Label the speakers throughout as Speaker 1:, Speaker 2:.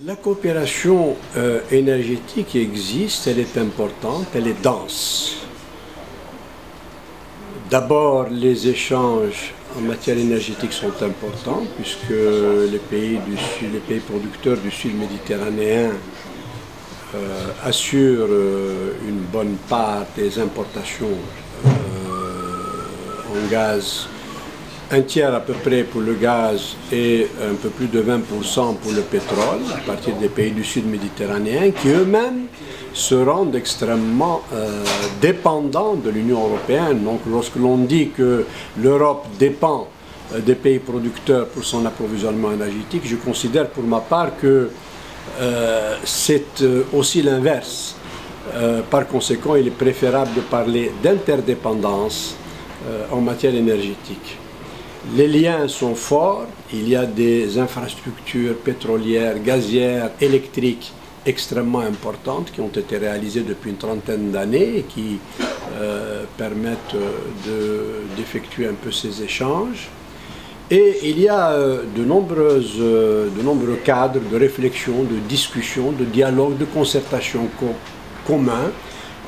Speaker 1: La coopération énergétique existe, elle est importante, elle est dense. D'abord, les échanges en matière énergétique sont importants puisque les pays producteurs du sud méditerranéen assurent une bonne part des importations en gaz, un tiers à peu près pour le gaz et un peu plus de 20% pour le pétrole, à partir des pays du sud méditerranéen qui eux-mêmes se rendent extrêmement dépendants de l'Union européenne. Donc lorsque l'on dit que l'Europe dépend des pays producteurs pour son approvisionnement énergétique, je considère pour ma part que c'est aussi l'inverse. Par conséquent, il est préférable de parler d'interdépendance en matière énergétique. Les liens sont forts, il y a des infrastructures pétrolières, gazières, électriques extrêmement importantes qui ont été réalisées depuis une trentaine d'années et qui permettent d'effectuer un peu ces échanges. Et il y a de nombreux cadres de réflexion, de discussion, de dialogue, de concertation communs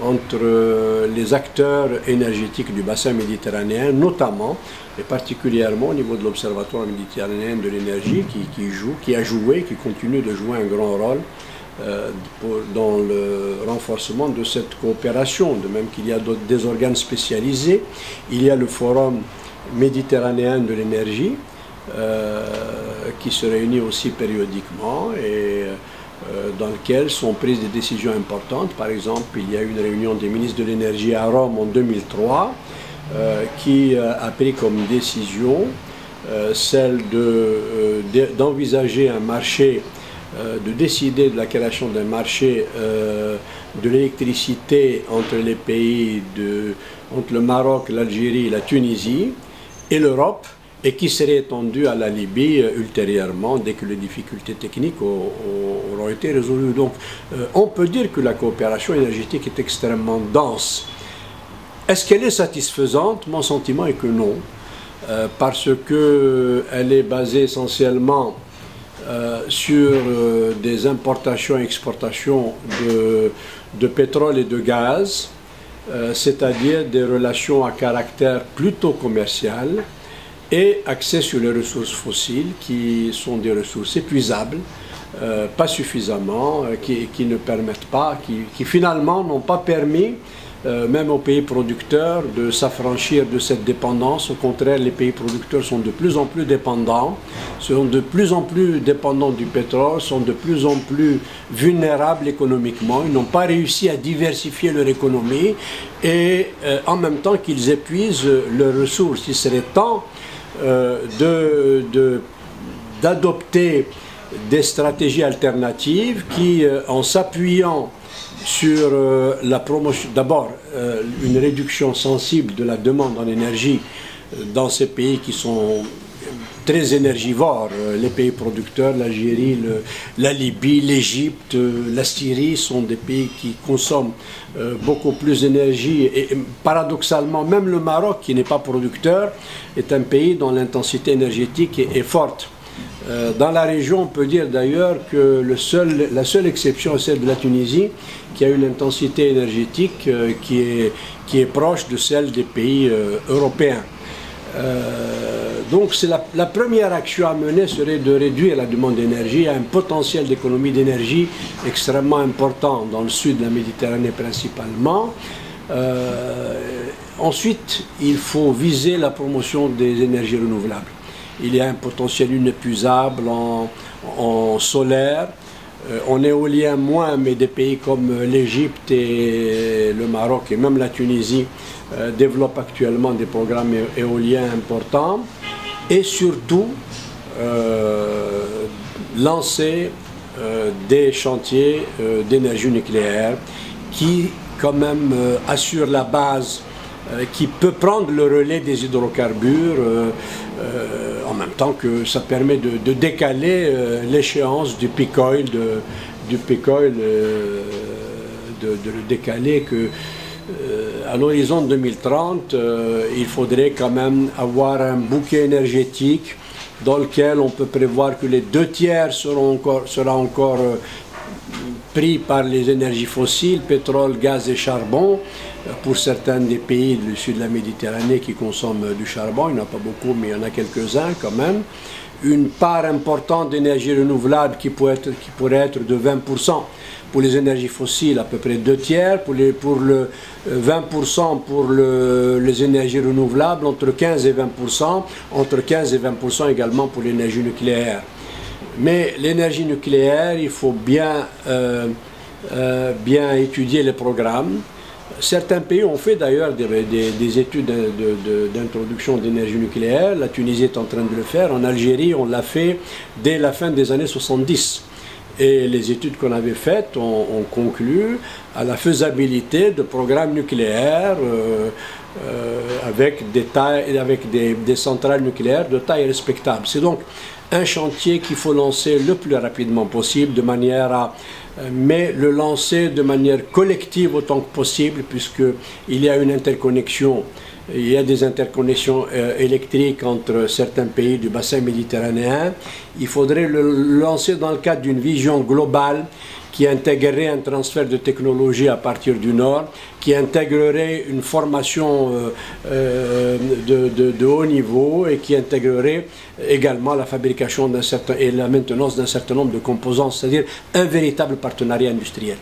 Speaker 1: entre les acteurs énergétiques du bassin méditerranéen, notamment et particulièrement au niveau de l'Observatoire méditerranéen de l'énergie qui a joué, qui continue de jouer un grand rôle dans le renforcement de cette coopération, de même qu'il y a des organes spécialisés. Il y a le Forum méditerranéen de l'énergie qui se réunit aussi périodiquement et dans lequel sont prises des décisions importantes. Par exemple, il y a eu une réunion des ministres de l'énergie à Rome en 2003 qui a pris comme décision celle d'envisager un marché, de décider de la création d'un marché de l'électricité entre les pays, entre le Maroc, l'Algérie, la Tunisie et l'Europe, et qui serait étendu à la Libye ultérieurement, dès que les difficultés techniques auront été résolues. Donc, on peut dire que la coopération énergétique est extrêmement dense. Est-ce qu'elle est satisfaisante? Mon sentiment est que non, parce qu'elle est basée essentiellement sur des importations et exportations de pétrole et de gaz, c'est-à-dire des relations à caractère plutôt commercial, et axé sur les ressources fossiles qui sont des ressources épuisables, pas suffisamment, qui ne permettent pas, qui finalement n'ont pas permis, même aux pays producteurs, de s'affranchir de cette dépendance. Au contraire, les pays producteurs sont de plus en plus dépendants, sont de plus en plus dépendants du pétrole, sont de plus en plus vulnérables économiquement. Ils n'ont pas réussi à diversifier leur économie et en même temps qu'ils épuisent leurs ressources. Il serait temps d'adopter des stratégies alternatives qui, en s'appuyant sur la promotion, d'abord une réduction sensible de la demande en énergie dans ces pays qui sont très énergivores, les pays producteurs, l'Algérie, la Libye, l'Égypte, la Syrie sont des pays qui consomment beaucoup plus d'énergie et paradoxalement même le Maroc qui n'est pas producteur est un pays dont l'intensité énergétique est forte. Dans la région, on peut dire d'ailleurs que la seule exception est celle de la Tunisie, qui a une intensité énergétique qui est proche de celle des pays européens. Donc la première action à mener serait de réduire la demande d'énergie à un potentiel d'économie d'énergie extrêmement important dans le sud de la Méditerranée principalement. Ensuite, il faut viser la promotion des énergies renouvelables. Il y a un potentiel inépuisable en solaire, en éolien moins, mais des pays comme l'Égypte et le Maroc et même la Tunisie développent actuellement des programmes éoliens importants. Et surtout, lancer des chantiers d'énergie nucléaire qui quand même assurent la base, qui peut prendre le relais des hydrocarbures, en même temps que ça permet de décaler l'échéance du peak oil, de le décaler à l'horizon 2030, il faudrait quand même avoir un bouquet énergétique dans lequel on peut prévoir que les 2/3 sera encore pris par les énergies fossiles, pétrole, gaz et charbon. Pour certains des pays du sud de la Méditerranée qui consomment du charbon, il n'y en a pas beaucoup, mais il y en a quelques-uns quand même. Une part importante d'énergie renouvelable qui pourrait être de 20%. Pour les énergies fossiles, à peu près 2/3. Pour le 20% pour les énergies renouvelables, entre 15 et 20%. Entre 15 et 20% également pour l'énergie nucléaire. Mais l'énergie nucléaire, il faut bien étudier les programmes. Certains pays ont fait d'ailleurs des études d'introduction d'énergie nucléaire. La Tunisie est en train de le faire. En Algérie, on l'a fait dès la fin des années 70. Et les études qu'on avait faites ont conclu à la faisabilité de programmes nucléaires avec des centrales nucléaires de taille respectable. C'est donc un chantier qu'il faut lancer le plus rapidement possible, mais le lancer de manière collective autant que possible, puisqu'il y a une interconnexion. Il y a des interconnexions électriques entre certains pays du bassin méditerranéen. Il faudrait le lancer dans le cadre d'une vision globale qui intégrerait un transfert de technologie à partir du Nord, qui intégrerait une formation de haut niveau et qui intégrerait également la fabrication et la maintenance d'un certain nombre de composants, c'est-à-dire un véritable partenariat industriel.